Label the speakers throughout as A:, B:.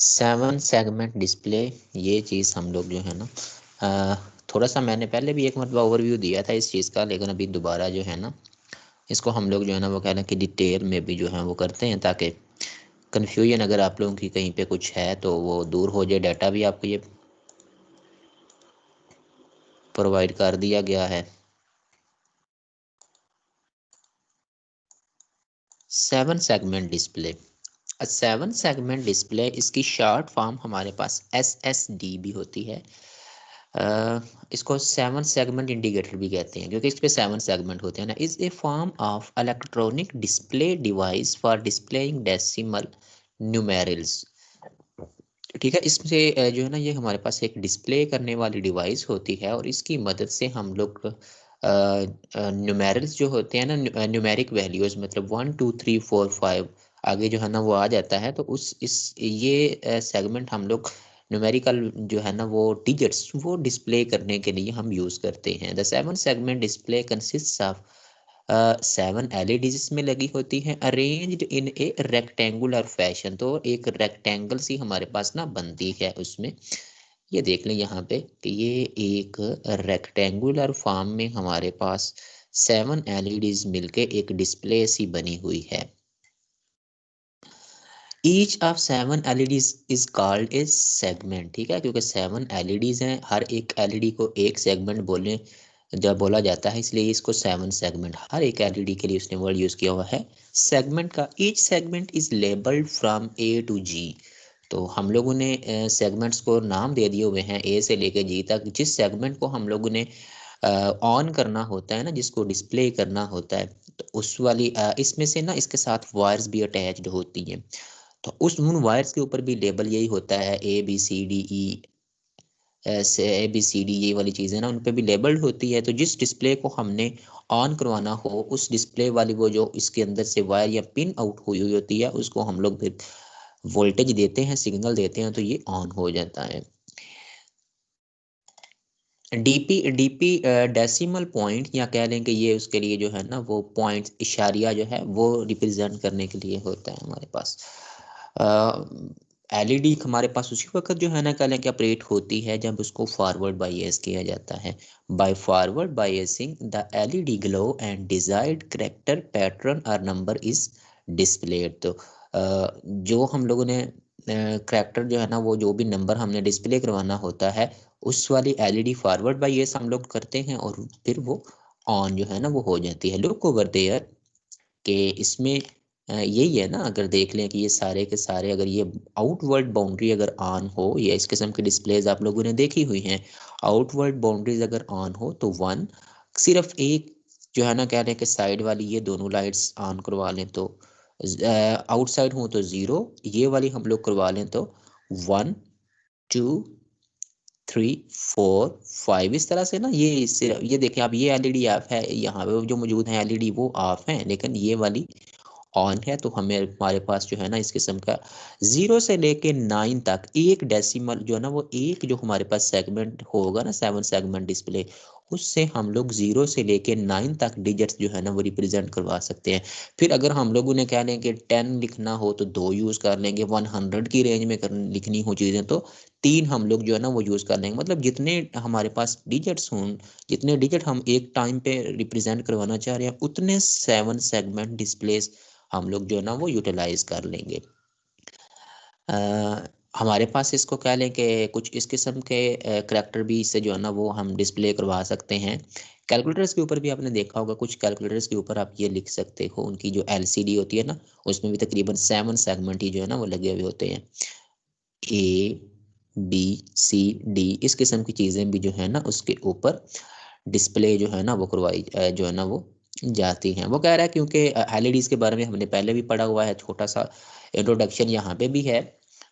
A: 7 segment display, ये चीज़ हम लोग जो है ना थोड़ा सा मैंने पहले भी एक मतलब ओवरव्यू दिया था इस चीज़ का, लेकिन अभी दोबारा जो है ना इसको हम लोग जो है ना वो कह रहे हैं कि डिटेल में भी जो है वो करते हैं, ताकि कन्फ्यूजन अगर आप लोगों की कहीं पे कुछ है तो वो दूर हो जाए। डाटा भी आपको ये प्रोवाइड कर दिया गया है। 7 सेगमेंट डिस्प्ले, 7 सेगमेंट डिस्प्ले इसकी शॉर्ट फॉर्म हमारे पास SSD भी होती है। इसको 7 सेगमेंट इंडिकेटर भी कहते हैं, क्योंकि इस पे 7 सेगमेंट होते हैं ना। Is a form of electronic display device for displaying decimal numerals. ठीक है, इससे जो है ना ये हमारे पास एक डिस्प्ले करने वाली डिवाइस होती है, और इसकी मदद से हम लोग न्यूमेरल्स जो होते हैं ना, न्यूमेरिक वैल्यूज, मतलब 1 2 3 4 5 आगे जो है ना वो आ जाता है, तो उस इस ये सेगमेंट हम लोग न्यूमेरिकल जो है ना वो डिजिट्स वो डिस्प्ले करने के लिए हम यूज़ करते हैं। The 7 segment display consist of 7 LEDs इसमें लगी होती हैं, arranged in A rectangular fashion. तो एक रेक्टेंगल सी हमारे पास ना बनती है उसमें, ये देख लें यहाँ पे कि ये एक रेक्टेंगुलर फॉर्म में हमारे पास 7 एलईडीज मिलके एक डिस्प्ले सी बनी हुई है। Each of 7 LEDs is called A segment. ठीक है, क्योंकि 7 एलईडीज हैं, हर एक एलईडी को एक सेगमेंट बोले जब बोला जाता है, इसलिए इसको 7 सेगमेंट, हर एक एलईडी के लिए उसने वर्ड यूज किया हुआ है सेगमेंट का। Each segment is labelled from A to G। तो हम लोगों ने सेगमेंट्स को नाम दे दिए हुए हैं A से लेके G तक। जिस सेगमेंट को हम लोगों ने ऑन करना होता है ना, जिसको डिस्प्ले करना होता है, तो उस वाली इसमें से ना इसके साथ वायर्स भी अटैच्ड होती हैं, तो उस उन वायर्स के ऊपर भी लेबल यही होता है, ABCD ये वाली चीज़ें ना उन पे भी लेबल्ड होती है। तो जिस डिस्प्ले को हमने ऑन करवाना हो, उस डिस्प्ले वाली वो जो इसके अंदर से वायर या पिन आउट हुई हुई होती है, उसको हम लोग फिर वोल्टेज देते हैं, सिग्नल देते हैं, तो ये ऑन हो जाता है। डीपी डेसिमल पॉइंट, या कह लें कि ये उसके लिए जो है ना वो पॉइंट इशारिया जो है वो रिप्रेजेंट करने के लिए होता है हमारे पास। एलईडी हमारे पास उसी वक्त जो है ना कह लें कि ऑपरेट होती है जब उसको फॉरवर्ड बायस किया जाता है। By forward biasing the LED glow and desired character pattern और नंबर इज डिस्प्लेड। तो जो हम लोगों ने करेक्टर जो है ना वो जो भी नंबर हमने डिस्प्ले करवाना होता है, उस वाली एलईडी फॉरवर्ड बायस हम लोग करते हैं, और फिर वो ऑन जो है ना वो हो जाती है। लुक ओवर देयर कि इसमें यही है ना, अगर देख लें कि ये सारे के सारे, अगर ये आउटवर्ड बाउंड्री अगर ऑन हो, या इस किस्म की डिस्प्लेज आप लोगों ने देखी हुई हैं, आउटवर्ड बाउंड्रीज अगर ऑन हो तो 1, सिर्फ एक जो है ना कह रहे हैं कि साइड वाली ये दोनों लाइट्स ऑन करवा लें तो आउटसाइड हो तो 0, ये वाली हम लोग करवा लें तो 1 2 3 4 5, इस तरह से ना ये देखिए आप, ये एलईडी ऑफ है, यहाँ पे जो मौजूद है एलईडी वो ऑफ है, लेकिन ये वाली ऑन है। तो हमें हमारे पास जो है ना इस किस्म का 0 से लेके 9 तक एक डेसिमल जो है ना वो एक जो हमारे पास सेगमेंट होगा ना 7 सेगमेंट डिस्प्ले, उससे हम लोग 0 से लेके 9 तक डिजिट्स जो है ना वो रिप्रेजेंट करवा सकते हैं। फिर अगर हम लोग उन्हें कह लें कि 10 लिखना हो तो 2 यूज़ कर लेंगे, 100 की रेंज में लिखनी हो चीज़ें तो 3 हम लोग जो है ना वो यूज़ कर लेंगे। मतलब जितने हमारे पास डिजिट्स हों, जितने डिजिट हम एक टाइम पे रिप्रेजेंट करवाना चाह रहे हैं, उतने 7 सेगमेंट डिस्प्लेस हम लोग जो है ना वो यूटिलाइज कर लेंगे। हमारे पास इसको कह लें कि कुछ इस किस्म के करैक्टर भी इससे जो है ना वो हम डिस्प्ले करवा सकते हैं। कैलकुलेटर्स के ऊपर भी आपने देखा होगा, कुछ कैलकुलेटर्स के ऊपर आप ये लिख सकते हो, उनकी जो LCD होती है ना उसमें भी तकरीबन 7 सेगमेंट ही जो है ना वो लगे हुए होते हैं, ABCD इस किस्म की चीज़ें भी जो है ना उसके ऊपर डिस्प्ले जो है ना वो करवाई जो है ना वो जाती हैं। वो कह रहा है क्योंकि LEDs के बारे में हमने पहले भी पढ़ा हुआ है, छोटा सा इंट्रोडक्शन यहाँ पे भी है।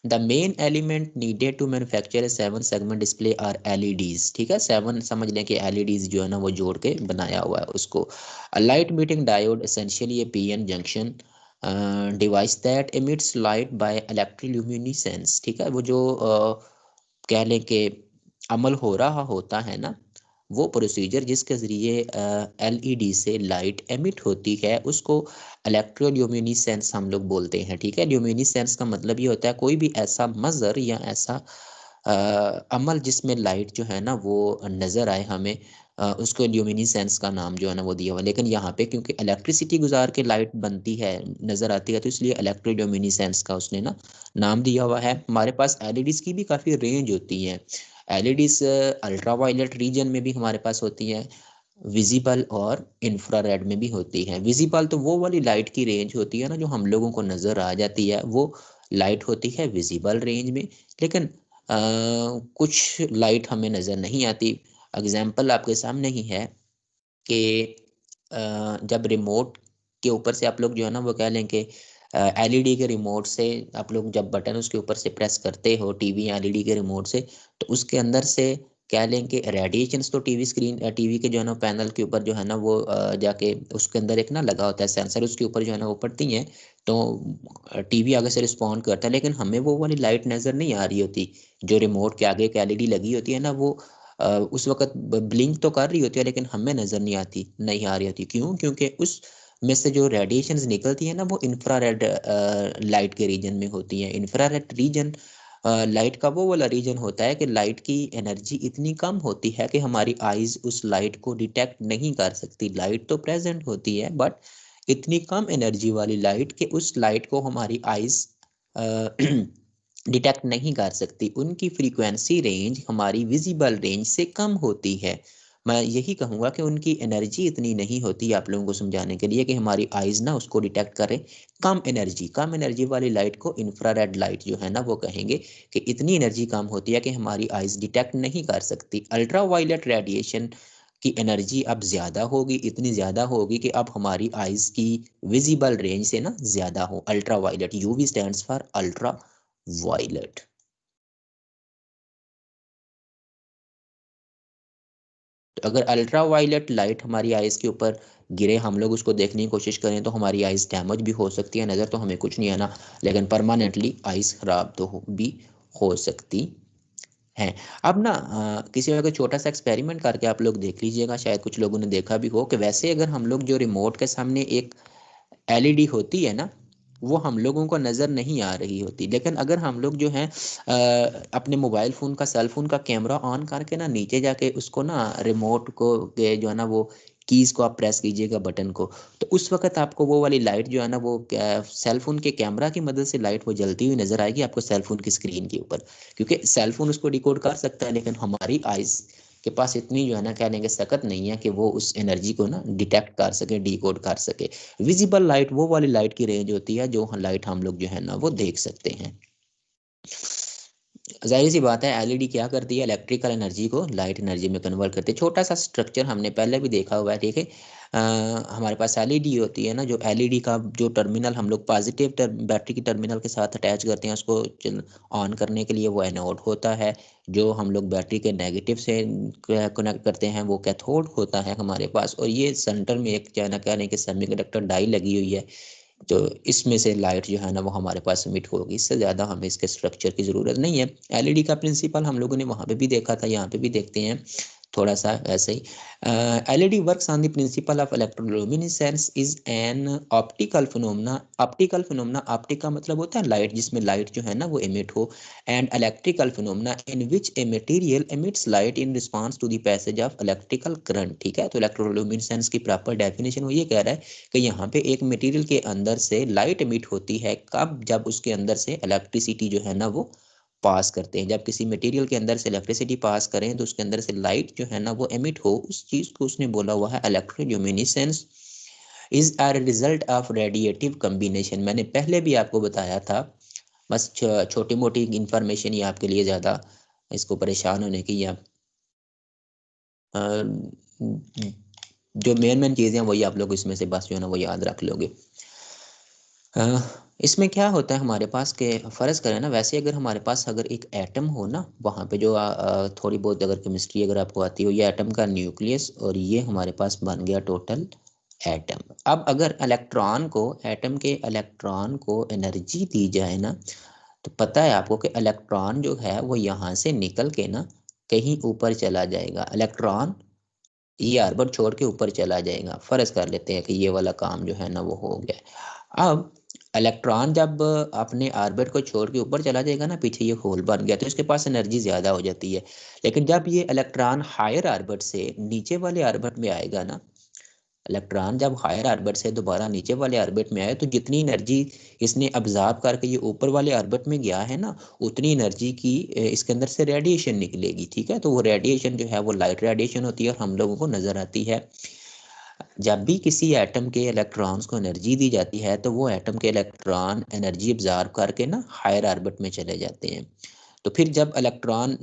A: The main element needed to manufacture 7 segment display are LEDs। ठीक है, 7 समझ लें कि LEDs जो है ना वो जोड़ के बनाया हुआ है उसको। Light emitting diode essentially a PN junction device that emits light by electroluminescence. ठीक है, वो जो कह लें कि अमल हो रहा होता है ना वो प्रोसीजर जिसके ज़रिए एलईडी से लाइट एमिट होती है उसको इलेक्ट्रोल्यूमिनेसेंस हम लोग बोलते हैं। ठीक है, ल्यूमिनेसेंस का मतलब ये होता है कोई भी ऐसा मंजर या ऐसा अमल जिसमें लाइट जो है ना वो नज़र आए हमें, उसको ल्यूमिनेसेंस का नाम जो है ना वो दिया हुआ। लेकिन यहाँ पे क्योंकि इलेक्ट्रिसिटी गुजार के लाइट बनती है, नज़र आती है, तो इसलिए इलेक्ट्रोल्यूमिनेसेंस का उसने ना नाम दिया हुआ है। हमारे पास एलईडीज़ की भी काफ़ी रेंज होती है। एलईडीज़ अल्ट्रा वायलेट रीजन में भी हमारे पास होती है, विजिबल और इंफ्रारेड में भी होती है। विजिबल तो वो वाली लाइट की रेंज होती है ना जो हम लोगों को नज़र आ जाती है, वो लाइट होती है विजिबल रेंज में। लेकिन कुछ लाइट हमें नज़र नहीं आती। एग्जाम्पल आपके सामने ही है कि जब रिमोट के ऊपर से आप लोग जो है ना वो कह लें कि एलईडी के रिमोट से आप लोग जब बटन उसके ऊपर से प्रेस करते हो टीवी या एलईडी के रिमोट से, तो उसके अंदर से कह लें कि रेडिएशंस तो टीवी स्क्रीन टीवी के जो है ना पैनल के ऊपर जो है ना वो जाके उसके अंदर एक ना लगा होता है सेंसर, उसके ऊपर जो है ना वो पड़ती हैं, तो टीवी आगे से रिस्पॉन्ड करता है। लेकिन हमें वो वाली लाइट नज़र नहीं आ रही होती जो रिमोट के आगे एक एलईडी लगी होती है ना, वो उस वक्त ब्लिंक तो कर रही होती है लेकिन हमें नज़र नहीं आ रही होती। क्यों? क्योंकि उस में से जो रेडिएशंस निकलती है ना वो इंफ्रारेड लाइट के रीजन में होती है। इंफ्रारेड रीजन लाइट का वो वाला रीजन होता है कि लाइट की एनर्जी इतनी कम होती है कि हमारी आइज उस लाइट को डिटेक्ट नहीं कर सकती। लाइट तो प्रेजेंट होती है बट इतनी कम एनर्जी वाली लाइट कि उस लाइट को हमारी आइज डिटेक्ट नहीं कर सकती। उनकी फ्रीक्वेंसी रेंज हमारी विजिबल रेंज से कम होती है। मैं यही कहूँगा कि उनकी एनर्जी इतनी नहीं होती, आप लोगों को समझाने के लिए, कि हमारी आइज़ ना उसको डिटेक्ट करें। कम एनर्जी वाली लाइट को इंफ्रारेड लाइट जो है ना वो कहेंगे कि इतनी एनर्जी कम होती है कि हमारी आइज़ डिटेक्ट नहीं कर सकती। अल्ट्रा वायलेट रेडिएशन की एनर्जी अब ज़्यादा होगी, इतनी ज़्यादा होगी कि अब हमारी आइज़ की विजिबल रेंज से ना ज़्यादा हो। Ultra violet, UV stands for ultra violet. तो अगर अल्ट्रा वायलेट लाइट हमारी आइज़ के ऊपर गिरे, हम लोग उसको देखने की कोशिश करें, तो हमारी आइज़ डैमेज भी हो सकती है। नज़र तो हमें कुछ नहीं आना, लेकिन परमानेंटली आइज़ ख़राब तो भी हो सकती है। अब ना किसी अगर छोटा सा एक्सपेरिमेंट करके आप लोग देख लीजिएगा, शायद कुछ लोगों ने देखा भी हो कि वैसे अगर हम लोग जो रिमोट के सामने एक एलईडी होती है ना, वो हम लोगों को नज़र नहीं आ रही होती। लेकिन अगर हम लोग जो हैं अपने मोबाइल फ़ोन का, सेल फ़ोन का कैमरा ऑन करके ना नीचे जाके उसको ना रिमोट को के जो है ना वो कीज़ को आप प्रेस कीजिएगा बटन को, तो उस वक़्त आपको वो वाली लाइट जो है ना वो सेल फ़ोन के कैमरा की मदद से लाइट वो जलती हुई नज़र आएगी आपको सेल फ़ोन की स्क्रीन के ऊपर। क्योंकि सेल फ़ोन उसको डिकोड कर सकता है, लेकिन हमारी आइज़ के पास इतनी जो है ना कह लेंगे सकत नहीं है कि वो उस एनर्जी को ना डिटेक्ट कर सके, डिकोड कर सके। विजिबल लाइट वो वाली लाइट की रेंज होती है जो लाइट हम लोग जो है ना वो देख सकते हैं। जाहिर सी बात है, एलईडी क्या करती है, इलेक्ट्रिकल एनर्जी को लाइट एनर्जी में कन्वर्ट करती है। छोटा सा स्ट्रक्चर हमने पहले भी देखा हुआ है, ठीक है। हमारे पास एलईडी होती है ना, जो एलईडी का जो टर्मिनल हम लोग पॉजिटिव बैटरी की टर्मिनल के साथ अटैच करते हैं, उसको ऑन करने के लिए वो एनोड होता है। जो हम लोग बैटरी के नेगेटिव से कनेक्ट करते हैं वो कैथोड होता है हमारे पास। और ये सेंटर में एक क्या ना कहने के सेमीकंडक्टर डाई लगी हुई है, तो इसमें से लाइट जो है ना वो हमारे पास एमिट होगी। इससे ज़्यादा हमें इसके स्ट्रक्चर की ज़रूरत नहीं है। एलईडी का प्रिंसिपल हम लोगों ने वहाँ पे भी देखा था, यहाँ पे भी देखते हैं थोड़ा सा ऐसे ही। LED works on the principle of electroluminescence is an optical phenomena. Optical phenomena, optic का मतलब होता है लाइट, जिसमें लाइट जो है ना वो एमिट हो, and electrical phenomena in which a material emits light in response to the passage of electrical current. ठीक है, तो इलेक्ट्रोल्यूमिनेसेंस की प्रॉपर डेफिनेशन वो ये कह रहा है कि यहाँ पे एक मटेरियल के अंदर से लाइट एमिट होती है कब, जब उसके अंदर से इलेक्ट्रिसिटी जो है ना वो पास करते हैं। जब किसी मटेरियल के अंदर से इलेक्ट्रिसिटी पास करें तो उसके अंदर से लाइट जो है ना वो एमिट हो, उस चीज़ को उसने बोला हुआ है electroluminescence is a result of radiative combination. मैंने पहले भी आपको बताया था, बस छोटी मोटी इंफॉर्मेशन ही आपके लिए, ज़्यादा इसको परेशान होने की या जो मेन चीज़ें हैं वही आप लोग इसमें से बस जो है ना वो याद रख लोगे। इसमें क्या होता है हमारे पास के फ़र्ज़ करें ना, वैसे अगर हमारे पास अगर एक एटम हो ना, वहाँ पे जो थोड़ी बहुत अगर केमिस्ट्री अगर आपको आती हो, ये एटम का न्यूक्लियस, और ये हमारे पास बन गया टोटल एटम। अब अगर एटम के इलेक्ट्रॉन को एनर्जी दी जाए ना, तो पता है आपको कि इलेक्ट्रॉन जो है वो यहाँ से निकल के ना कहीं ऊपर चला जाएगा। इलेक्ट्रॉन ये ऑर्बिट छोड़ के ऊपर चला जाएगा। फर्ज कर लेते हैं कि ये वाला काम जो है ना वो हो गया। अब इलेक्ट्रॉन जब अपने ऑर्बिट को छोड़ के ऊपर चला जाएगा ना, पीछे ये होल बन गया, तो इसके पास एनर्जी ज़्यादा हो जाती है। लेकिन जब ये इलेक्ट्रॉन हायर ऑर्बिट से नीचे वाले ऑर्बिट में आएगा ना, इलेक्ट्रॉन जब हायर ऑर्बिट से दोबारा नीचे वाले ऑर्बिट में आए, तो जितनी एनर्जी इसने अब्जॉर्ब करके ये ऊपर वाले ऑर्बिट में गया है ना, उतनी एनर्जी की इसके अंदर से रेडिएशन निकलेगी। ठीक है, तो वो रेडिएशन जो है वो लाइट रेडिएशन होती है और हम लोगों को नजर आती है। जब भी किसी एटम के इलेक्ट्रॉन्स को एनर्जी दी जाती है, तो वो एटम के इलेक्ट्रॉन एनर्जी अब्जॉर्ब करके ना हायर ऑर्बिट में चले जाते हैं। तो फिर जब इलेक्ट्रॉन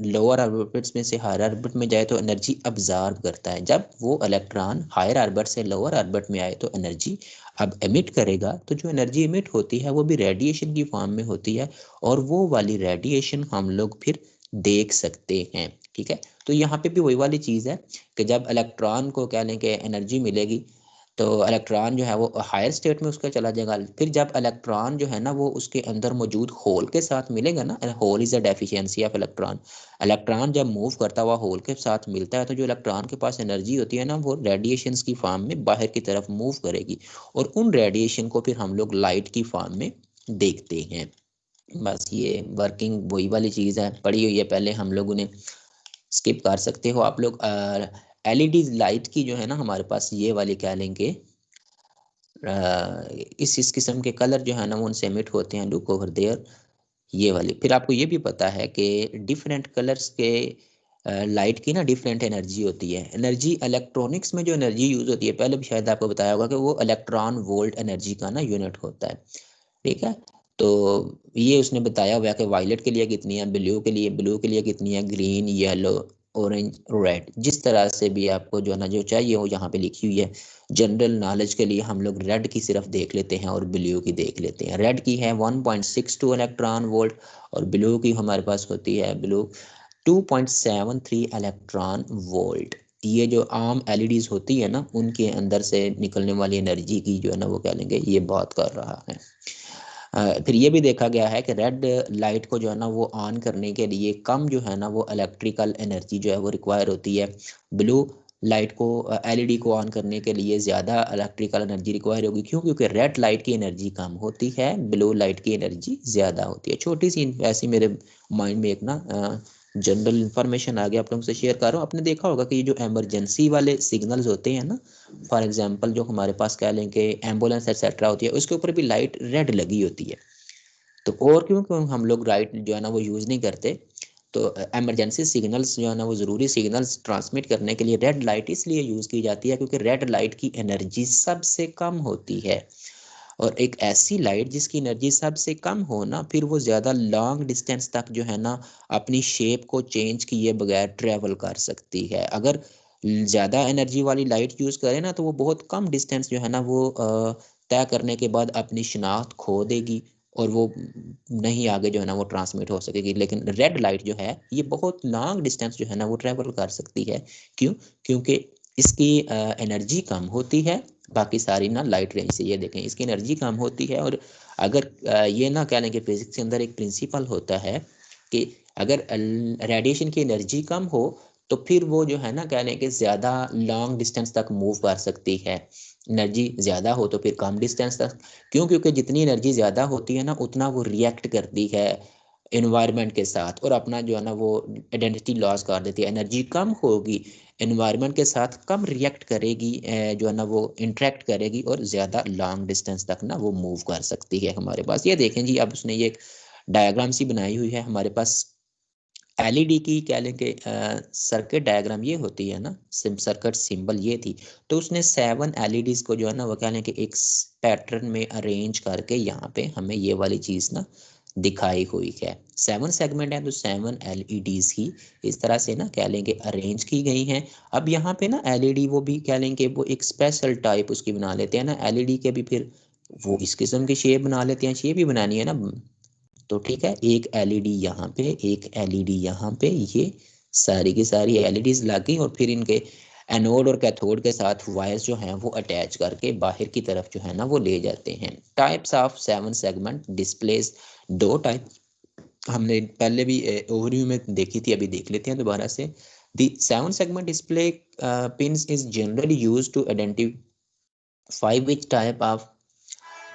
A: लोअर ऑर्बिट्स में से हायर ऑर्बिट में जाए तो एनर्जी अब्जॉर्ब करता है। जब वो इलेक्ट्रॉन हायर ऑर्बिट से लोअर ऑर्बिट में आए तो एनर्जी अब एमिट करेगा। तो जो एनर्जी एमिट होती है वो भी रेडिएशन की फॉर्म में होती है, और वो वाली रेडिएशन हम लोग फिर देख सकते हैं। ठीक है, तो यहाँ पे भी वही वाली चीज़ है कि जब इलेक्ट्रॉन को क्या लें कि एनर्जी मिलेगी, तो इलेक्ट्रॉन जो है वो हायर स्टेट में उसका चला जाएगा। फिर जब इलेक्ट्रॉन जो है ना वो उसके अंदर मौजूद होल के साथ मिलेगा ना, hole is a deficiency of electron. Electron जब मूव करता हुआ होल के साथ मिलता है, तो जो इलेक्ट्रॉन के पास एनर्जी होती है ना, वो रेडिएशंस की फॉर्म में बाहर की तरफ मूव करेगी, और उन रेडिएशन को फिर हम लोग लाइट की फॉर्म में देखते हैं। बस ये वर्किंग वही वाली चीज़ है, पढ़ी हुई है पहले हम लोगों ने, स्किप कर सकते हो आप लोग। एलईडी लाइट की जो है ना हमारे पास ये वाली क्या लेंगे, इस किस्म के कलर जो है ना वो उनसे एमिट होते हैं, लुक ओवर देयर, ये वाली। फिर आपको ये भी पता है कि डिफरेंट कलर्स के लाइट की ना डिफरेंट एनर्जी होती है। एनर्जी इलेक्ट्रॉनिक्स में जो एनर्जी यूज होती है, पहले भी शायद आपको बताया होगा कि वो इलेक्ट्रॉन वोल्ट एनर्जी का ना यूनिट होता है। ठीक है, तो ये उसने बताया हुआ है कि वायलेट के लिए कितनी है, ब्लू के लिए कितनी है, ग्रीन, येलो, ऑरेंज, रेड, जिस तरह से भी आपको जो है ना जो चाहिए वो यहाँ पे लिखी हुई है। जनरल नॉलेज के लिए हम लोग रेड की सिर्फ देख लेते हैं और ब्लू की देख लेते हैं। रेड की है 1.62 इलेक्ट्रॉन वोल्ट, और ब्लू की हमारे पास होती है ब्लू 2.73 इलेक्ट्रॉन वोल्ट। ये जो आम एलईडीज होती है ना, उनके अंदर से निकलने वाली एनर्जी की जो है ना वो कह लेंगे ये बात कर रहा है। फिर ये भी देखा गया है कि रेड लाइट को जो है ना वो ऑन करने के लिए कम जो है ना वो इलेक्ट्रिकल एनर्जी जो है वो रिक्वायर होती है। ब्लू लाइट को एलईडी को ऑन करने के लिए ज़्यादा इलेक्ट्रिकल एनर्जी रिक्वायर होगी। क्यों? क्योंकि रेड लाइट की एनर्जी कम होती है, ब्लू लाइट की एनर्जी ज़्यादा होती है। छोटी सी ऐसी मेरे माइंड में एक ना जनरल इंफॉर्मेशन आ गया, आप लोगों से शेयर कर रहा हूँ। आपने देखा होगा कि ये जो इमरजेंसी वाले सिग्नल्स होते हैं ना, फॉर एग्जांपल जो हमारे पास कह लें कि एम्बुलेंस एक्सेट्रा होती है, उसके ऊपर भी लाइट रेड लगी होती है। तो और क्यों क्यों हम लोग लाइट जो है ना वो यूज़ नहीं करते? तो इमरजेंसी सिग्नल्स जो है ना वो ज़रूरी सिग्नल्स ट्रांसमिट करने के लिए रेड लाइट इसलिए यूज़ की जाती है क्योंकि रेड लाइट की एनर्जी सबसे कम होती है। और एक ऐसी लाइट जिसकी एनर्जी सबसे कम हो ना, फिर वो ज़्यादा लॉन्ग डिस्टेंस तक जो है ना अपनी शेप को चेंज किए बगैर ट्रेवल कर सकती है। अगर ज़्यादा एनर्जी वाली लाइट यूज़ करें ना, तो वो बहुत कम डिस्टेंस जो है ना वो तय करने के बाद अपनी शिनाख्त खो देगी, और वो नहीं आगे जो है ना वो ट्रांसमिट हो सकेगी। लेकिन रेड लाइट जो है ये बहुत लॉन्ग डिस्टेंस जो है ना वो ट्रेवल कर सकती है। क्यों? क्योंकि इसकी एनर्जी कम होती है बाकी सारी ना लाइट रेंज से। ये देखें, इसकी एनर्जी कम होती है, और अगर ये ना कह लें कि फिजिक्स के अंदर एक प्रिंसिपल होता है कि अगर रेडिएशन की एनर्जी कम हो तो फिर वो जो है ना कह लें कि ज़्यादा लॉन्ग डिस्टेंस तक मूव कर सकती है। एनर्जी ज़्यादा हो तो फिर कम डिस्टेंस तक। क्यों? क्योंकि जितनी एनर्जी ज़्यादा होती है ना, उतना वो रिएक्ट करती है इन्वायरमेंट के साथ, और अपना जो है ना वो आइडेंटिटी लॉस कर देती है। एनर्जी कम होगी, इन्वायरमेंट के साथ कम रिएक्ट करेगी, जो है ना वो इंटरेक्ट करेगी, और ज़्यादा लॉन्ग डिस्टेंस तक ना वो मूव कर सकती है हमारे पास। ये देखें जी, अब उसने ये डायग्राम सी बनाई हुई है हमारे पास। एलईडी की क्या लें कि सर्किट डायग्राम ये होती है ना, सर्किट सिंबल ये थी। तो उसने 7 एलईडीज को जो है ना वो क्या लें कि एक पैटर्न में अरेंज करके यहाँ पे हमें ये वाली चीज़ ना दिखाई हुई है। 7 सेगमेंट है, तो 7 एलईडीज ही इस तरह से ना क्या लेंगे अरेंज की गई हैं। अब यहाँ पे ना एलईडी वो भी क्या लेंगे वो एक स्पेशल टाइप उसकी बना लेते हैं ना, एलईडी के भी फिर वो इस किस्म की शेप बना लेते हैं। शेप ही बनानी है ना, तो ठीक है, एक एलईडी यहाँ पे, एक एलईडी यहाँ पे, ये सारी की सारी एलईडीज लगी, और फिर इनके एनोड और कैथोड के साथ वायर्स जो हैं वो अटैच करके बाहर की तरफ जो है ना वो ले जाते हैं। टाइप्स ऑफ 7 सेगमेंट डिस्प्लेस, दो टाइप हमने पहले भी ओवरव्यू में देखी थी, अभी देख लेते हैं दोबारा से। The 7 segment display pins is generally used to identify which type of,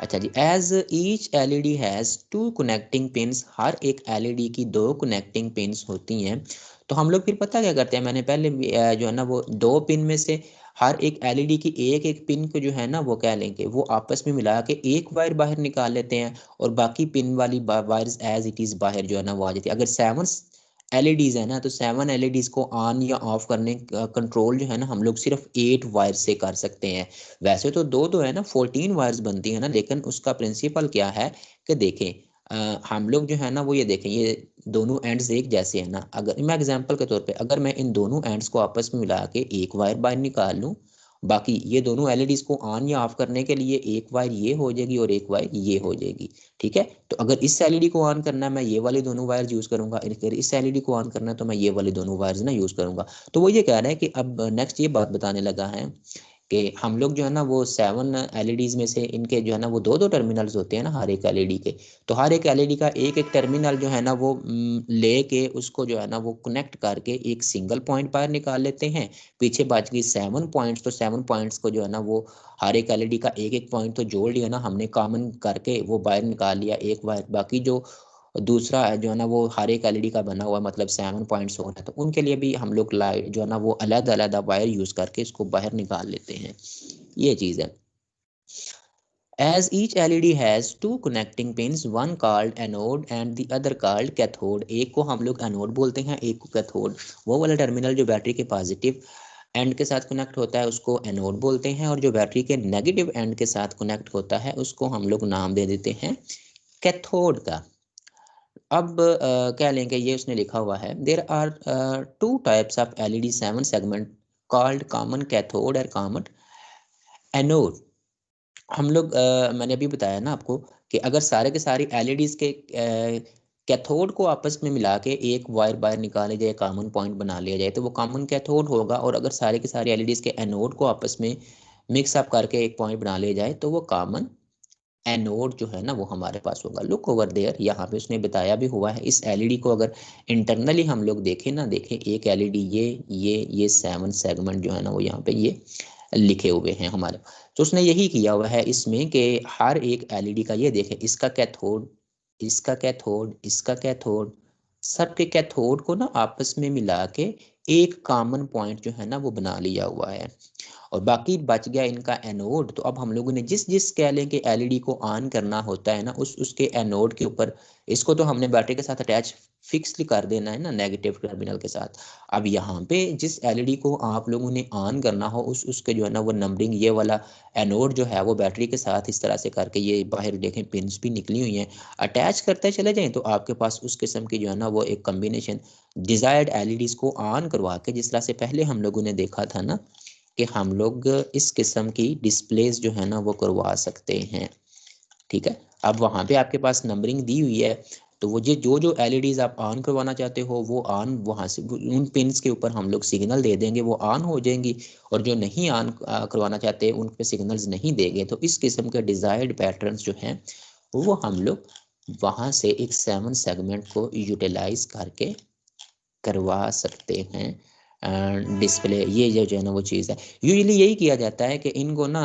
A: अच्छा जी, as each LED has two connecting pins, हर एक एलईडी की दो कनेक्टिंग पिंस होती हैं। तो हम लोग फिर पता क्या करते हैं, मैंने पहले जो है ना वो दो पिन में से हर एक एलईडी की एक एक पिन को जो है ना वो कह लेंगे वो आपस में मिला के एक वायर बाहर निकाल लेते हैं, और बाकी पिन वाली वायर्स एज इट इज़ बाहर जो है ना वो आ जाती है। अगर 7 एलईडीज है ना, तो 7 एलईडीज को ऑन या ऑफ करने का कंट्रोल जो है ना हम लोग सिर्फ 8 वायर से कर सकते हैं। वैसे तो दो दो है ना 14 वायर्स बनती है ना, लेकिन उसका प्रिंसिपल क्या है कि देखें, हम लोग जो है ना वो ये देखें, ये दोनों एंड्स एक जैसे हैं ना। अगर मैं एग्जांपल के तौर पे अगर मैं इन दोनों एंड्स को आपस में मिला के एक वायर बाहर निकाल लूँ, बाकी ये दोनों एलईडीज को ऑन या ऑफ करने के लिए एक वायर ये हो जाएगी और एक वायर ये हो जाएगी। ठीक है, तो अगर इस एलईडी को ऑन करना है मैं ये वाले दोनों वायर्स यूज करूंगा, अगर इस एलईडी को ऑन करना है तो मैं ये वाले दोनों वायर्स ना यूज करूंगा। तो वो ये कह रहा है कि अब नेक्स्ट ये बात बताने लगा है कि हम लोग जो है ना वो 7 एलईडीज में से इनके जो है ना वो दो दो टर्मिनल्स होते हैं ना हर एक एलईडी के। तो हर एक एलईडी का एक एक टर्मिनल जो है ना वो लेके उसको जो है ना वो कनेक्ट करके एक सिंगल पॉइंट बाहर निकाल लेते हैं। पीछे बच गई 7 पॉइंट्स, तो 7 पॉइंट्स को जो है ना वो हर एक एलईडी का एक एक पॉइंट तो जोड़ लिया ना हमने, कॉमन करके वो बाहर निकाल लिया एक वायर। बाकी जो दूसरा है जो है ना वो हर एक एलईडी का बना हुआ मतलब 7 पॉइंट्स हो रहा है, तो उनके लिए भी हम लोग लाइट जो है ना वो अलग अलग वायर यूज करके इसको बाहर निकाल लेते हैं। ये चीज है। As each LED has two connecting pins, one called anode and the other called cathode। एक को हम लोग एनोड बोलते हैं, एक को कैथोड। वो वाला टर्मिनल जो बैटरी के पॉजिटिव एंड के साथ कनेक्ट होता है उसको एनोड बोलते हैं, और जो बैटरी के नेगेटिव एंड के साथ कनेक्ट होता है उसको हम लोग नाम दे देते हैं कैथोड का। अब क्या लेंगे, ये उसने लिखा हुआ है, there are 2 types of LED 7 segment called common cathode और कॉमन एनोड। हम लोग मैंने अभी बताया ना आपको कि अगर सारे के सारी एलईडीज के कैथोड को आपस में मिला के एक वायर बाहर निकाले जाए, कॉमन पॉइंट बना लिया जाए, तो वो कॉमन कैथोड होगा। और अगर सारे के सारे एलईडीज के एनोड को आपस में मिक्स अप करके एक पॉइंट बना लिया जाए तो वो कॉमन एनोड जो है ना वो हमारे पास होगा। लुक ओवर देयर, यहाँ पे उसने बताया भी हुआ है। इस एलईडी को अगर इंटरनली हम लोग देखें ना, देखें एक एलईडी ये 7 segment जो है ना वो यहाँ पे ये लिखे हुए हैं हमारे। तो उसने यही किया हुआ है इसमें कि हर एक एलईडी का ये देखें, इसका कैथोड, इसका कैथोड, इसका कैथोड, सबके कैथोड को ना आपस में मिला के एक कॉमन पॉइंट जो है ना वो बना लिया हुआ है। और बाकी बच गया इनका एनोड। तो अब हम लोगों ने जिस जिस कह लें कि एलईडी को ऑन करना होता है ना उसके एनोड के ऊपर, इसको तो हमने बैटरी के साथ अटैच फिक्सली कर देना है ना नेगेटिव टर्मिनल के साथ। अब यहाँ पे जिस एलईडी को आप लोगों ने ऑन करना हो उसके जो है ना वो नंबरिंग, ये वाला एनोड जो है वो बैटरी के साथ इस तरह से करके, ये बाहर देखें पिंस भी निकली हुई हैं, अटैच करते चले जाएं तो आपके पास उस किस्म की जो है ना वो एक कम्बिनेशन डिजायर्ड एलईडीज को ऑन करवा के, जिस तरह से पहले हम लोगों ने देखा था ना कि हम लोग इस किस्म की डिस्प्लेस जो है ना वो करवा सकते हैं। ठीक है, अब वहाँ पे आपके पास नंबरिंग दी हुई है, तो वो जो जो एलईडीज आप ऑन करवाना चाहते हो वो ऑन, वहाँ से उन पिंस के ऊपर हम लोग सिग्नल दे देंगे, वो ऑन हो जाएंगी। और जो नहीं ऑन करवाना चाहते उन पे सिग्नल्स नहीं देंगे। तो इस किस्म के डिजायर्ड पैटर्न्स जो हैं वो हम लोग वहाँ से एक 7 segment को यूटिलाइज करके करवा सकते हैं डिस्प्ले। ये जो है ना वो चीज़ है, यूजुअली यही किया जाता है कि इनको ना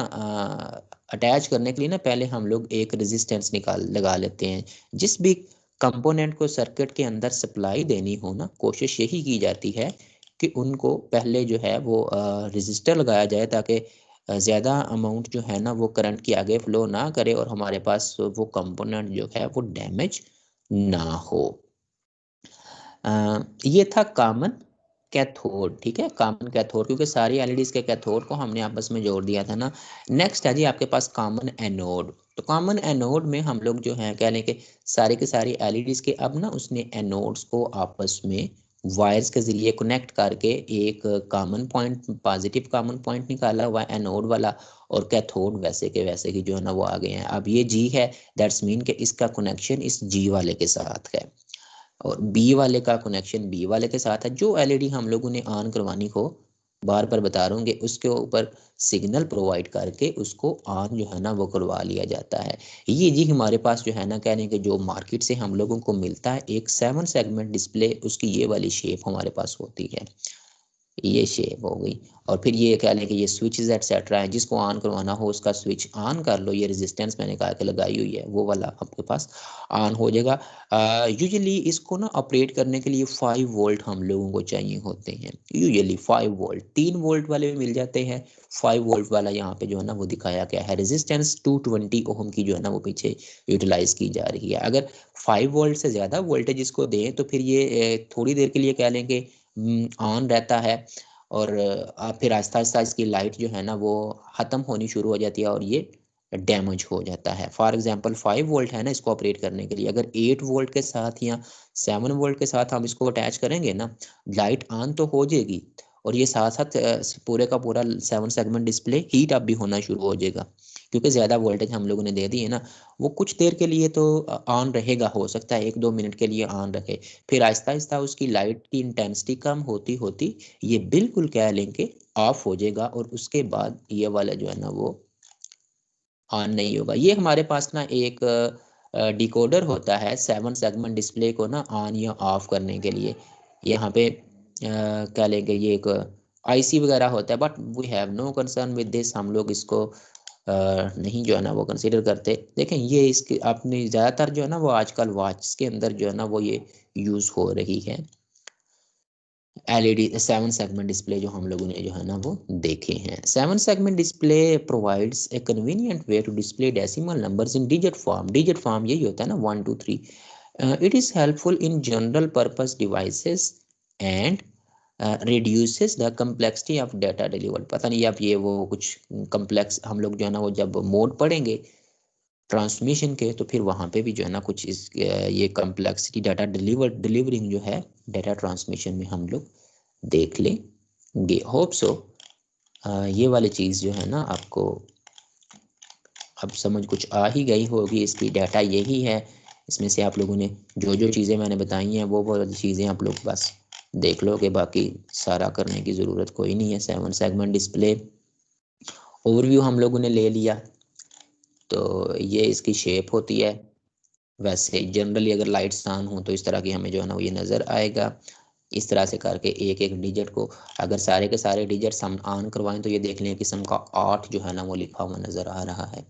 A: अटैच करने के लिए ना पहले हम लोग एक रेजिस्टेंस निकाल लगा लेते हैं। जिस भी कंपोनेंट को सर्किट के अंदर सप्लाई देनी हो ना, कोशिश यही की जाती है कि उनको पहले जो है वो रजिस्टर लगाया जाए, ताकि ज़्यादा अमाउंट जो है ना वो करंट की आगे फ्लो ना करे और हमारे पास वो कंपोनेंट जो है वो डैमेज ना हो। ये था कॉमन कैथोड। ठीक है, कॉमन कैथोड, क्योंकि सारी एलईडीज के कैथोड को हमने आपस में जोड़ दिया था ना। नेक्स्ट है जी आपके पास कॉमन एनोड। तो कॉमन एनोड में हम लोग जो है कह लें कि सारी के सारी एलईडीज के अब ना उसने एनोड्स को आपस में वायर्स के जरिए कनेक्ट करके एक common point, positive common point निकाला हुआ एनोड वाला, और कैथोड वैसे के वैसे की जो है ना वो आ गए हैं। अब ये जी है, दैट्स मीन कि इसका कनेक्शन इस जी वाले के साथ है, और बी वाले का कनेक्शन बी वाले के साथ है। जो एलईडी हम लोगों ने ऑन करवानी हो, बार बार बता रहा हूँ, उसके ऊपर सिग्नल प्रोवाइड करके उसको ऑन जो है ना वो करवा लिया जाता है। ये जी हमारे पास जो है ना कहने के जो मार्केट से हम लोगों को मिलता है एक 7 segment डिस्प्ले, उसकी ये वाली शेप हमारे पास होती है। ये शेप हो गई। और फिर ये कह लें कि ये स्विचेस एटसेट्रा है, जिसको ऑन करवाना हो उसका स्विच ऑन कर लो, ये रेजिस्टेंस मैंने कहा कि लगाई हुई है वो वाला आपके पास ऑन हो जाएगा। यूजुअली इसको ना ऑपरेट करने के लिए 5 वोल्ट हम लोगों को चाहिए होते हैं, यूजुअली 5 वोल्ट। 3 वोल्ट वाले भी मिल जाते हैं, 5 वोल्ट वाला यहाँ पे जो है ना वो दिखाया गया है। रेजिस्टेंस 220 ओम की जो है ना वो पीछे यूटिलाइज की जा रही है। अगर 5 वोल्ट से ज़्यादा वोल्टेज इसको दें तो फिर ये थोड़ी देर के लिए कह लें कि ऑन रहता है, और फिर आहिस्ता आहिस्ता इसकी लाइट जो है ना वो ख़त्म होनी शुरू हो जाती है और ये डैमेज हो जाता है। फॉर एग्जांपल 5 वोल्ट है ना, इसको ऑपरेट करने के लिए अगर 8 वोल्ट के साथ या 7 वोल्ट के साथ हम इसको अटैच करेंगे ना, लाइट ऑन तो हो जाएगी और ये साथ साथ पूरे का पूरा 7 सेगमेंट डिस्प्ले हीट अप भी होना शुरू हो जाएगा, क्योंकि ज़्यादा वोल्टेज हम लोगों ने दे दी है ना। वो कुछ देर के लिए तो ऑन रहेगा, हो सकता है 1-2 मिनट के लिए ऑन रहे, फिर आहिस्ता आहिस्ता उसकी लाइट की इंटेंसिटी कम होती होती ये बिल्कुल कह लें कि ऑफ हो जाएगा, और उसके बाद ये वाला जो है ना वो ऑन नहीं होगा। ये हमारे पास ना एक डिकोडर होता है 7 सेगमेंट डिस्प्ले को ना ऑन या ऑफ करने के लिए। यहाँ पे कह लेंगे ये एक आईसी वगैरह होता है, but we have no concern with this. हम लोग इसको नहीं जो है ना वो कंसीडर करते। देखें ये इसके अपनी ज़्यादातर जो है ना वो आजकल वॉच के अंदर जो है ना वो ये यूज़ हो रही है। एलईडी 7 सेगमेंट डिस्प्ले जो हम लोगों ने जो है ना वो देखे हैं। 7 segment display provides a convenient way to display decimal numbers in digit form. Digit form यही होता है ना 1 2 3। It is helpful in general purpose devices and reduces the complexity of data delivered. पता नहीं अब ये वो कुछ कम्प्लेक्स हम लोग जो है ना वो जब मोड पढ़ेंगे ट्रांसमिशन के तो फिर वहाँ पे भी जो है ना कुछ इस ये कम्प्लेक्सिटी डाटा डिलीवरिंग जो है डाटा ट्रांसमिशन में हम लोग देख लेंगे। होप सो ये वाली चीज़ जो है ना आपको अब समझ कुछ आ ही गई होगी। इसकी डाटा यही है, इसमें से आप लोगों ने जो जो चीज़ें मैंने बताई हैं वो चीज़ें आप लोग बस देख लो कि बाकी सारा करने की ज़रूरत कोई नहीं है। 7 सेगमेंट डिस्प्ले ओवरव्यू हम लोगों ने ले लिया, तो ये इसकी शेप होती है। वैसे जनरली अगर लाइट्स ऑन हो तो इस तरह की हमें जो है ना वो ये नज़र आएगा। इस तरह से करके एक एक डिजिट को अगर सारे के सारे डिजिट्स हम ऑन करवाएं तो ये देख लें किस्म का 8 जो है ना वो लिखा हुआ नज़र आ रहा है।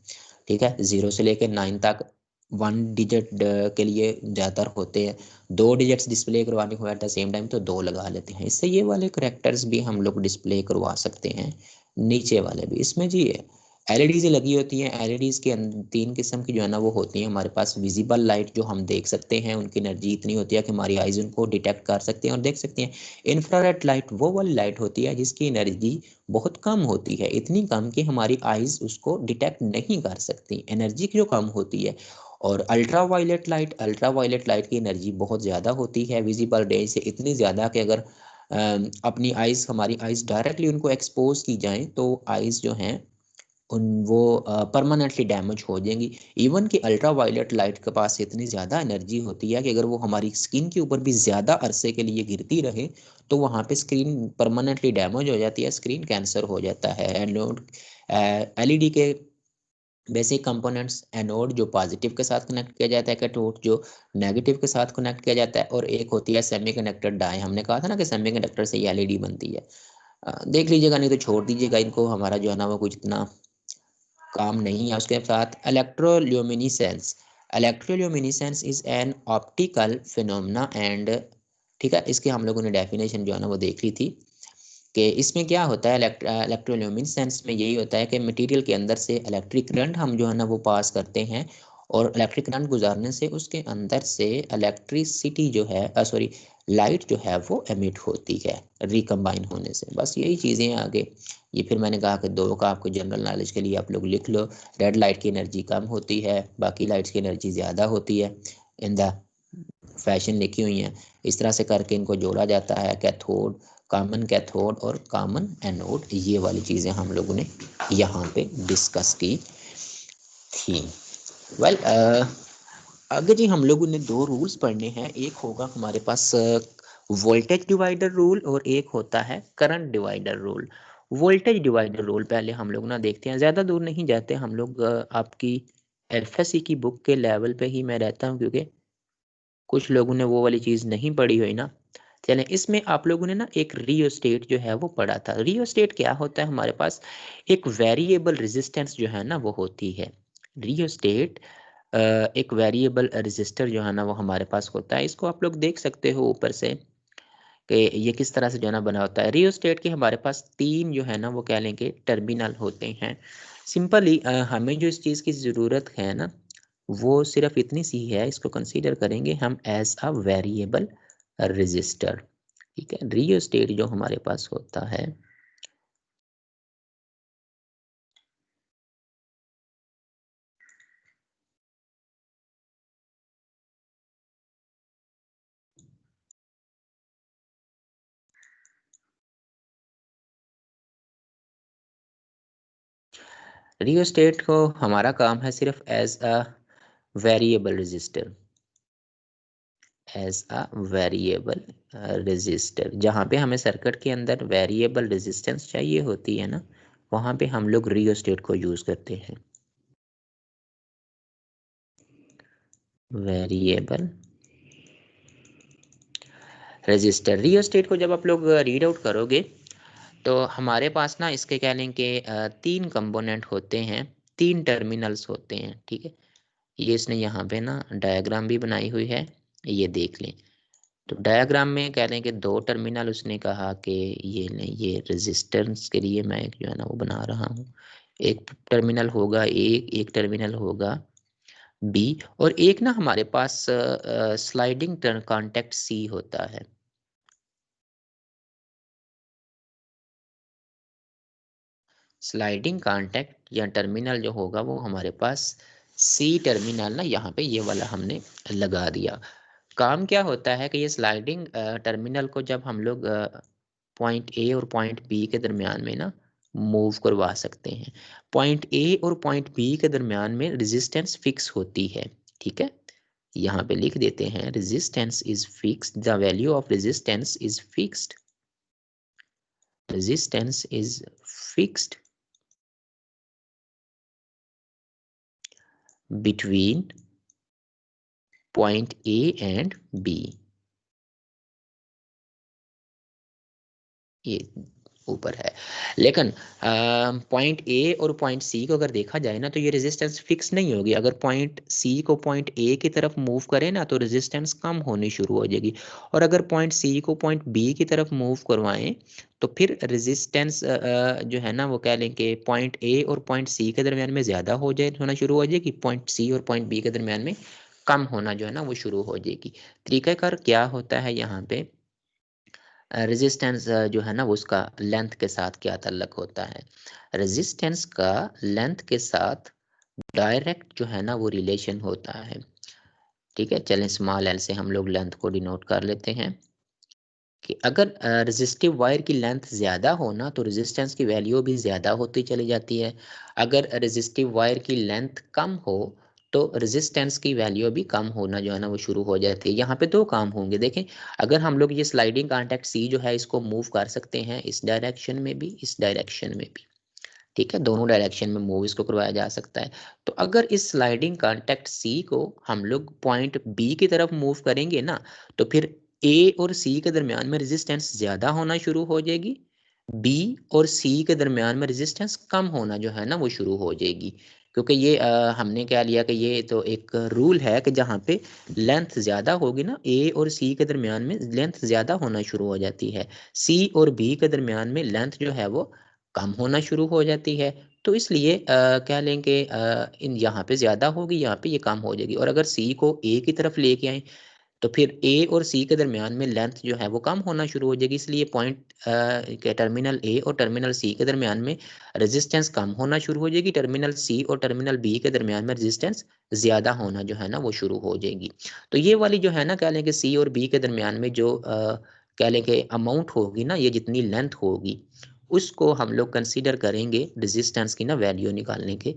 A: ठीक है, 0 से लेकर 9 तक 1 डिजिट के लिए ज़्यादातर होते हैं। 2 डिजिट्स डिस्प्ले करवाने को एट द सेम टाइम तो 2 लगा लेते हैं। इससे ये वाले करेक्टर्स भी हम लोग डिस्प्ले करवा सकते हैं, नीचे वाले भी। इसमें जी एलईडी से लगी होती हैं। एलईडीज़ के 3 किस्म की जो है ना वो होती हैं हमारे पास। विजिबल लाइट जो हम देख सकते हैं, उनकी एनर्जी इतनी होती है कि हमारी आइज़ उनको डिटेक्ट कर सकते हैं और देख सकते हैं। इंफ्रारेड लाइट वो वाली लाइट होती है जिसकी एनर्जी बहुत कम होती है, इतनी कम कि हमारी आइज़ उसको डिटेक्ट नहीं कर सकती, एनर्जी जो कम होती है। और अल्ट्रा वायलेट लाइट की एनर्जी बहुत ज़्यादा होती है, विजिबल रेंज से इतनी ज़्यादा कि अगर अपनी आइज़ हमारी आइज़ डायरेक्टली उनको एक्सपोज की जाएँ तो आइज़ जो हैं उन वो परमानेंटली डैमेज हो जाएंगी। इवन कि अल्ट्रा वायलेट लाइट के पास इतनी ज़्यादा एनर्जी होती है कि अगर वो हमारी स्किन के ऊपर भी ज़्यादा अरसे के लिए गिरती रहे तो वहाँ पे स्क्रीन परमानेंटली डैमेज हो जाती है, स्क्रीन कैंसर हो जाता है। एनोड एलईडी के बेसिक कंपोनेंट्स, एनोड जो पॉजिटिव के साथ कनेक्ट किया जाता है, कैथोड जो नेगेटिव के साथ कनेक्ट किया जाता है, और एक होती है सेमीकंडक्टर डाई। हमने कहा था ना कि सेमीकंडक्टर से ये एलईडी बनती है। देख लीजिएगा, नहीं तो छोड़ दीजिएगा इनको, हमारा जो है ना वो कुछ इतना काम नहीं है। उसके साथ electroluminescence. Electroluminescence is an optical phenomena and, ठीक है, इसके हम लोगों ने डेफिनेशन जो है ना वो देख ली थी कि इसमें क्या होता है। इलेक्ट्रोल्यूमिनेसेंस में यही होता है कि मटेरियल के अंदर से इलेक्ट्रिक करंट हम जो है ना वो पास करते हैं, और इलेक्ट्रिक करंट गुजारने से उसके अंदर से इलेक्ट्रिसिटी जो है सॉरी लाइट जो है वो एमिट होती है रिकम्बाइन होने से। बस यही चीज़ें हैं आगे। ये फिर मैंने कहा कि 2 का आपको जनरल नॉलेज के लिए आप लोग लिख लो। रेड लाइट की एनर्जी कम होती है, बाकी लाइट्स की एनर्जी ज़्यादा होती है। इन द फैशन लिखी हुई हैं, इस तरह से करके इनको जोड़ा जाता है। कैथोड और कॉमन एनोड, ये वाली चीज़ें हम लोगों ने यहाँ पे डिस्कस की थी। वेल आगे जी हम लोगों ने 2 रूल्स पढ़ने हैं। एक होगा हमारे पास वोल्टेज डिवाइडर रूल और एक होता है current divider rule. Voltage divider rule पहले हम लोग ना देखते हैं, ज़्यादा दूर नहीं जाते हम लोग। आपकी एफएससी की बुक के लेवल पे ही मैं रहता हूँ, क्योंकि कुछ लोगों ने वो वाली चीज़ नहीं पढ़ी हुई ना। चलें, इसमें आप लोगों ने ना एक रियोस्टेट जो है वो पढ़ा था। रियोस्टेट क्या होता है? हमारे पास एक वेरिएबल रेजिस्टेंस जो है ना वो होती है। रियोस्टेट एक वेरिएबल रेजिस्टर जो है ना वो हमारे पास होता है। इसको आप लोग देख सकते हो ऊपर से कि ये किस तरह से जो है ना बना होता है। रियोस्टेट के हमारे पास 3 जो है ना वो कह लें कि टर्मिनल होते हैं। सिंपली हमें जो इस चीज़ की ज़रूरत है ना वो सिर्फ इतनी सी है, इसको कंसीडर करेंगे हम एज अ वेरिएबल रजिस्टर। ठीक है, रियोस्टेट जो हमारे पास होता है रियोस्टेट को हमारा काम है सिर्फ as a variable register, as a variable register. जहाँ पे हमें सर्किट के अंदर वेरिएबल रेजिस्टेंस चाहिए होती है ना वहाँ पे हम लोग रियोस्टेट को यूज़ करते हैं। वेरिएबल रजिस्टर रियोस्टेट को जब आप लोग रीड आउट करोगे तो हमारे पास ना इसके कह लें कि 3 कंपोनेंट होते हैं, 3 टर्मिनल्स होते हैं। ठीक है, ये इसने यहाँ पे ना डायग्राम भी बनाई हुई है, ये देख लें। तो डायग्राम में कह लें कि 2 टर्मिनल उसने कहा कि ये लें, ये रेजिस्टेंस के लिए मैं एक जो है ना वो बना रहा हूँ। एक टर्मिनल होगा ए, एक टर्मिनल होगा बी, और एक ना हमारे पास स्लाइडिंग कॉन्टेक्ट सी होता है। स्लाइडिंग कॉन्टैक्ट या टर्मिनल जो होगा वो हमारे पास सी टर्मिनल ना यहाँ पे ये वाला हमने लगा दिया। काम क्या होता है कि ये स्लाइडिंग टर्मिनल को जब हम लोग पॉइंट ए और पॉइंट बी के दरमियान में ना मूव करवा सकते हैं। पॉइंट ए और पॉइंट बी के दरमियान में रेजिस्टेंस फिक्स होती है। ठीक है, यहाँ पे लिख देते हैं resistance is fixed, the value of resistance is fixed, resistance is fixed between point A and B। ये ऊपर है, लेकिन पॉइंट ए और पॉइंट सी को अगर देखा जाए ना तो ये रेजिस्टेंस फिक्स नहीं होगी। अगर पॉइंट सी को पॉइंट ए की तरफ मूव करें ना तो रेजिस्टेंस कम होनी शुरू हो जाएगी, और अगर पॉइंट सी को पॉइंट बी की तरफ मूव करवाएं तो फिर रेजिस्टेंस जो है ना वो कह लें कि पॉइंट ए और पॉइंट सी के दरमियान में ज़्यादा होना शुरू हो जाएगी, पॉइंट सी और पॉइंट बी के दरमियान में कम होना जो है ना वो शुरू हो जाएगी। तरीक़ाकार क्या होता है यहाँ पे, रेजिस्टेंस जो है ना वो उसका लेंथ के साथ क्या ताल्लुक होता है। रेजिस्टेंस का लेंथ के साथ डायरेक्ट जो है ना वो रिलेशन होता है। ठीक है, चलें स्मॉल एल से हम लोग लेंथ को डिनोट कर लेते हैं कि अगर रेजिस्टिव वायर की लेंथ ज़्यादा हो ना तो रेजिस्टेंस की वैल्यू भी ज़्यादा होती चली जाती है। अगर रेजिस्टिव वायर की लेंथ कम हो तो रेजिस्टेंस की वैल्यू भी कम होना जो है ना वो शुरू हो जाती है। यहाँ पे 2 काम होंगे देखें, अगर हम लोग ये स्लाइडिंग कॉन्टैक्ट सी जो है इसको मूव कर सकते हैं इस डायरेक्शन में भी, इस डायरेक्शन में भी। ठीक है, दोनों डायरेक्शन में मूव इसको करवाया जा सकता है। तो अगर इस स्लाइडिंग कॉन्टैक्ट सी को हम लोग पॉइंट बी की तरफ मूव करेंगे ना तो फिर ए और सी के दरमियान में रेजिस्टेंस ज़्यादा होना शुरू हो जाएगी, बी और सी के दरमियान में रेजिस्टेंस कम होना जो है ना वो शुरू हो जाएगी। क्योंकि ये हमने क्या लिया कि ये तो एक रूल है कि जहाँ पे लेंथ ज़्यादा होगी ना ए और सी के दरमियान में लेंथ ज़्यादा होना शुरू हो जाती है, सी और बी के दरमियान में लेंथ जो है वो कम होना शुरू हो जाती है। तो इसलिए कह लें कि इन यहाँ पे ज़्यादा होगी, यहाँ पे ये कम हो जाएगी, और अगर सी को ए की तरफ लेके आए तो फिर ए और सी के दरमियान में लेंथ जो है वो कम होना शुरू हो जाएगी। इसलिए पॉइंट के टर्मिनल ए और टर्मिनल सी के दरमियान में रेजिस्टेंस कम होना शुरू हो जाएगी, टर्मिनल सी और टर्मिनल बी के दरमियान में रेजिस्टेंस ज़्यादा होना जो है ना वो शुरू हो जाएगी। तो ये वाली जो है ना कह लें कि सी और बी के दरमियान में जो कह लें कि अमाउंट होगी ना, ये जितनी लेंथ होगी उसको हम लोग कंसीडर करेंगे रेजिस्टेंस की ना वैल्यू निकालने के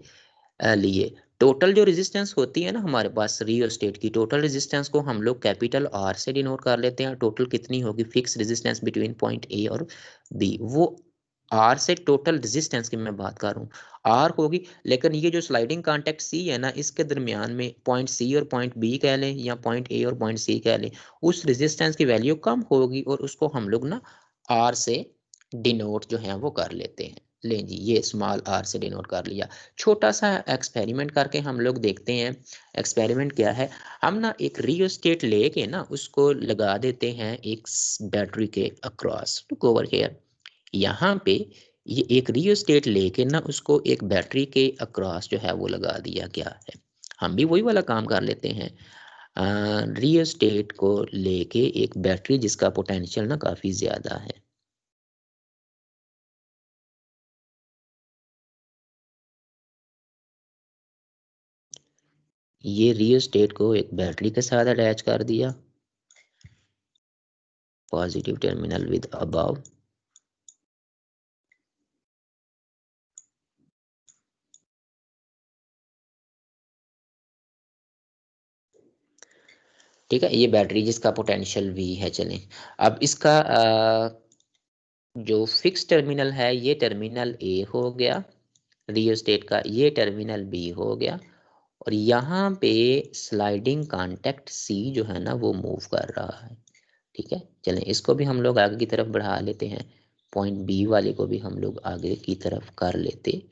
A: लिए। टोटल जो रेजिस्टेंस होती है ना हमारे पास रियोस्टेट की, टोटल रेजिस्टेंस को हम लोग कैपिटल आर से डिनोट कर लेते हैं। टोटल कितनी होगी fix resistance between point A और बी, वो आर से टोटल रेजिस्टेंस की मैं बात कर रहा हूँ, आर होगी, लेकिन ये जो स्लाइडिंग कांटेक्ट सी है ना, इसके दरमियान में पॉइंट सी और पॉइंट बी कह लें या पॉइंट ए और पॉइंट सी कह लें, उस रेजिस्टेंस की वैल्यू कम होगी और उसको हम लोग ना आर से डिनोट जो है वो कर लेते हैं। लें जी, ये स्मॉल आर से डिनोट कर लिया। छोटा सा एक्सपेरिमेंट करके हम लोग देखते हैं। एक्सपेरिमेंट क्या है, हम ना एक रियोस्टेट लेके ना उसको लगा देते हैं एक बैटरी के अक्रॉस टू कवर हेयर। यहाँ पे ये एक रियोस्टेट लेके ना उसको एक बैटरी के अक्रॉस जो है वो लगा दिया गया है। हम भी वही वाला काम कर लेते हैं, रियोस्टेट को लेके एक बैटरी जिसका पोटेंशियल ना काफ़ी ज़्यादा है। ये रियोस्टेट को एक बैटरी के साथ अटैच कर दिया, पॉजिटिव टर्मिनल विद अबव, ठीक है। ये बैटरी जिसका पोटेंशियल V है। चलें, अब इसका जो फिक्स टर्मिनल है ये टर्मिनल A हो गया रियोस्टेट का, ये टर्मिनल B हो गया, और यहाँ पे स्लाइडिंग कांटेक्ट C जो है ना वो मूव कर रहा है। ठीक है, चलें इसको भी हम लोग आगे की तरफ बढ़ा लेते हैं, पॉइंट B वाले को भी हम लोग आगे की तरफ कर लेते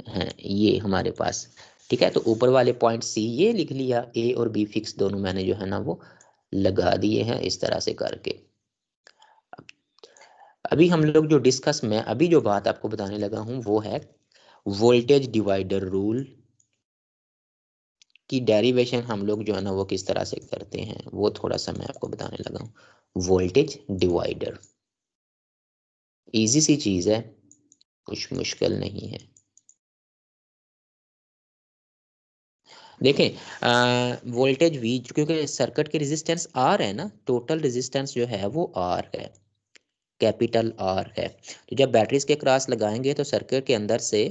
A: हैं। ये हमारे पास, ठीक है, तो ऊपर वाले पॉइंट C ये लिख लिया, A और B फिक्स दोनों मैंने जो है ना वो लगा दिए हैं इस तरह से करके। अभी हम लोग जो डिस्कस, मैं अभी जो बात आपको बताने लगा हूं वो है वोल्टेज डिवाइडर रूल की डेरिवेशन हम लोग जो है ना वो किस तरह से करते हैं, वो थोड़ा सा मैं आपको बताने लगा हूँ। वोल्टेज डिवाइडर इजी सी चीज है, कुछ मुश्किल नहीं है। देखें, वोल्टेज वी, क्योंकि सर्किट के रेजिस्टेंस आर है ना, टोटल रेजिस्टेंस जो है वो आर है, कैपिटल आर है। तो जब बैटरीज के क्रॉस लगाएंगे तो सर्किट के अंदर से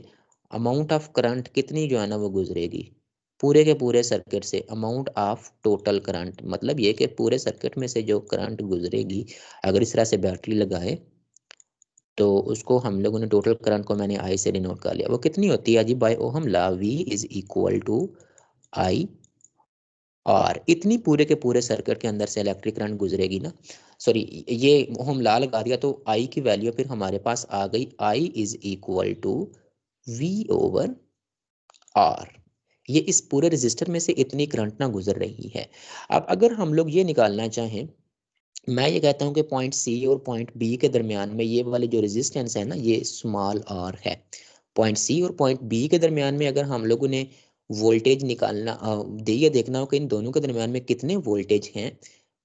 A: अमाउंट ऑफ करंट कितनी जो है ना वो गुजरेगी, पूरे के पूरे सर्किट से अमाउंट ऑफ टोटल करंट, मतलब ये कि पूरे सर्किट में से जो करंट गुजरेगी, अगर इस तरह से बैटरी लगाए तो उसको हम लोगों ने टोटल करंट को मैंने आई से डिनोट कर लिया, वो कितनी होती है जी, by ohm law V is equal to I और इतनी पूरे के पूरे सर्किट के अंदर से इलेक्ट्रिक करंट गुजरेगी ना, सॉरी, ये हम ला लगा दिया तो आई की वैल्यू फिर हमारे पास आ गई, I is equal to V over R. ये इस पूरे रजिस्टर में से इतनी करंट ना गुजर रही है। अब अगर हम लोग ये निकालना चाहें, मैं ये कहता हूँ कि पॉइंट सी और पॉइंट बी के दरमियान में ये वाली जो रेजिस्टेंस है ना ये स्मॉल आर है। पॉइंट सी और पॉइंट बी के दरमियान में अगर हम लोगों ने वोल्टेज निकालना ये देखना हो कि इन दोनों के दरमियान में कितने वोल्टेज हैं,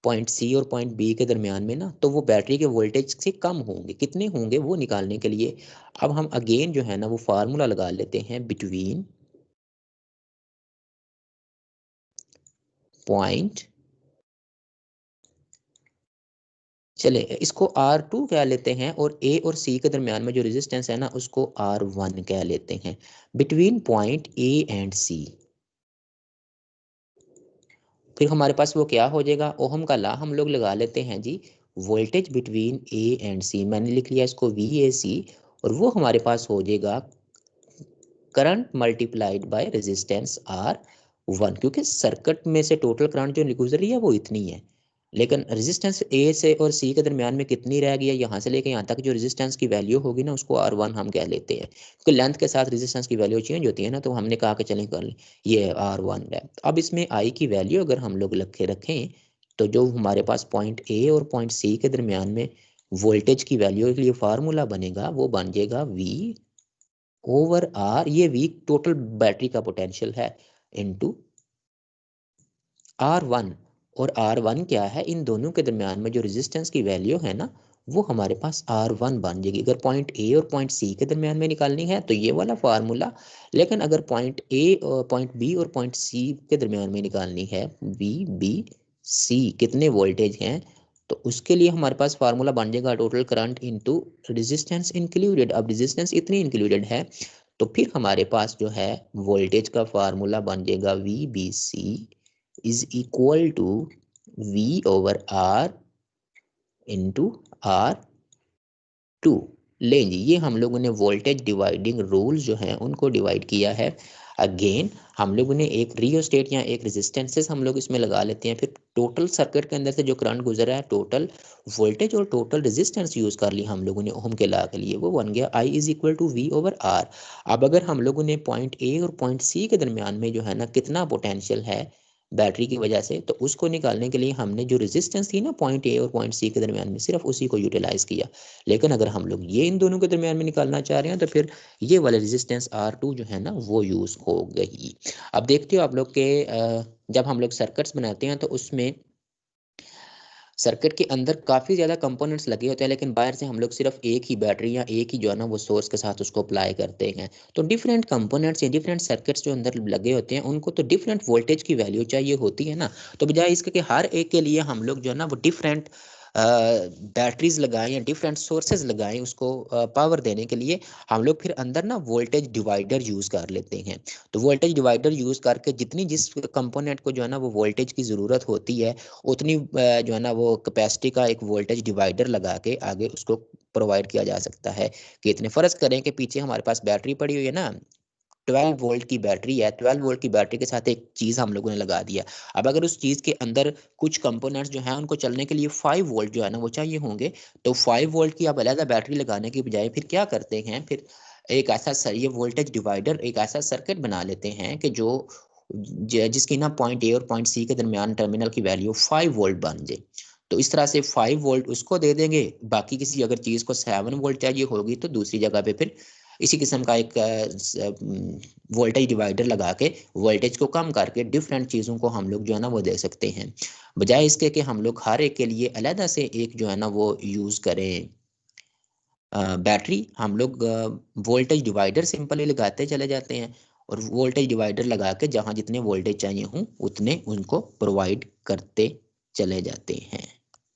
A: पॉइंट सी और पॉइंट बी के दरमियान में ना, तो वो बैटरी के वोल्टेज से कम होंगे, कितने होंगे वो निकालने के लिए अब हम अगेन जो है ना वो फार्मूला लगा लेते हैं बिटवीन पॉइंट, चले इसको R2 कह लेते हैं और A और C के दरमियान में जो रेजिस्टेंस है ना उसको R1 कह लेते हैं, between point A and C। फिर हमारे पास वो क्या हो जाएगा, ओहम का लॉ हम लोग लगा लेते हैं जी, voltage between A and C, मैंने लिख लिया इसको VAC, और वो हमारे पास हो जाएगा current multiplied by resistance R1, क्योंकि सर्किट में से टोटल करंट जो गुजर रही है वो इतनी है, लेकिन रेजिस्टेंस ए से और सी के दरमियान में कितनी रह गई है, यहाँ से लेके यहाँ तक जो रेजिस्टेंस की वैल्यू होगी ना उसको R1 हम कह लेते हैं, क्योंकि लेंथ के साथ रेजिस्टेंस की वैल्यू चेंज होती है ना, तो हमने कहा कि चलें कर ये R1 है। अब इसमें आई की वैल्यू अगर हम लोग रखे रखें तो जो हमारे पास पॉइंट ए और पॉइंट सी के दरमियान में वोल्टेज की वैल्यू के लिए फार्मूला बनेगा वो बन जाएगा V ओवर आर, ये V टोटल बैटरी का पोटेंशियल है, इनटू R1। और R1 क्या है, इन दोनों के दरमियान में जो रेजिस्टेंस की वैल्यू है ना वो हमारे पास R1 बन जाएगी। अगर पॉइंट ए और पॉइंट सी के दरमियान में निकालनी है तो ये वाला फार्मूला, लेकिन अगर पॉइंट ए और पॉइंट बी और पॉइंट सी के दरमियान में निकालनी है, VBC कितने वोल्टेज हैं, तो उसके लिए हमारे पास फार्मूला बन जाएगा total current into resistance included. अब रेजिस्टेंस इतनी इंक्लूडेड है तो फिर हमारे पास जो है वोल्टेज का फार्मूला बन जाएगा VBC is equal to V over R into R2। लें जी, ये हम लोगों ने वोल्टेज डिवाइडिंग रूल जो है उनको डिवाइड किया है। अगेन हम लोगों ने एक रियोस्टेट या एक रेजिस्टेंसेस हम लोग इसमें लगा लेते हैं, फिर टोटल सर्किट के अंदर से जो करंट गुजरा है, टोटल वोल्टेज और टोटल रेजिस्टेंस यूज कर ली हम लोगों ने ओम के लॉ के लिए, वो बन गया I is equal to V over R। अब अगर हम लोगों ने पॉइंट ए और पॉइंट सी के दरमियान में जो है ना कितना पोटेंशियल है बैटरी की वजह से, तो उसको निकालने के लिए हमने जो रेजिस्टेंस थी ना पॉइंट ए और पॉइंट सी के दरमियान में, सिर्फ उसी को यूटिलाइज किया। लेकिन अगर हम लोग ये इन दोनों के दरमियान में निकालना चाह रहे हैं तो फिर ये वाला रेजिस्टेंस R2 जो है ना वो यूज़ हो गई। अब देखते हो आप लोग के जब हम लोग सर्किट्स बनाते हैं तो उसमें सर्किट के अंदर काफ़ी ज़्यादा कंपोनेंट्स लगे होते हैं, लेकिन बाहर से हम लोग सिर्फ एक ही बैटरी या एक ही जो है ना वो सोर्स के साथ उसको अप्लाई करते हैं। तो डिफरेंट कंपोनेंट्स या डिफरेंट सर्किट्स जो अंदर लगे होते हैं उनको तो डिफरेंट वोल्टेज की वैल्यू चाहिए होती है ना। तो बजाय इसके कि हर एक के लिए हम लोग जो है ना वो डिफरेंट बैटरीज लगाएं या डिफरेंट सोर्सेज लगाएं उसको पावर देने के लिए, हम लोग फिर अंदर ना वोल्टेज डिवाइडर यूज़ कर लेते हैं। तो वोल्टेज डिवाइडर यूज़ करके जितनी जिस कंपोनेंट को जो है ना वो वोल्टेज की ज़रूरत होती है उतनी जो है ना वो कैपेसिटी का एक वोल्टेज डिवाइडर लगा के आगे उसको प्रोवाइड किया जा सकता है। कि इतने फ़र्ज़ करें कि पीछे हमारे पास बैटरी पड़ी हुई है ना, 12 वोल्ट की बैटरी है, 12 वोल्ट की बैटरी के साथ एक चीज़ हम लोगों ने लगा दिया। अब अगर उस चीज़ के अंदर कुछ कंपोनेंट्स जो हैं उनको चलने के लिए 5 वोल्ट जो है ना वो चाहिए होंगे, तो 5 वोल्ट की आप अलग बैटरी लगाने की बजाय फिर क्या करते हैं, फिर एक ऐसा ये वोल्टेज डिवाइडर एक ऐसा सर्किट बना लेते हैं कि जो जिसकी ना पॉइंट ए और पॉइंट सी के दरमियान टर्मिनल की वैल्यू 5 वोल्ट बन जाए। तो इस तरह से 5 वोल्ट उसको दे देंगे, बाकी किसी अगर चीज़ को 7 वोल्ट चाहिए होगी तो दूसरी जगह पे फिर इसी किस्म का एक वोल्टेज डिवाइडर लगा के वोल्टेज को कम करके डिफरेंट चीज़ों को हम लोग जो है ना वो दे सकते हैं, बजाय इसके कि हम लोग हर एक के लिए अलग से एक जो है ना वो यूज़ करें बैटरी। हम लोग वोल्टेज डिवाइडर सिंपली लगाते चले जाते हैं और वोल्टेज डिवाइडर लगा के जहाँ जितने वोल्टेज चाहिए हों उतने उनको प्रोवाइड करते चले जाते हैं।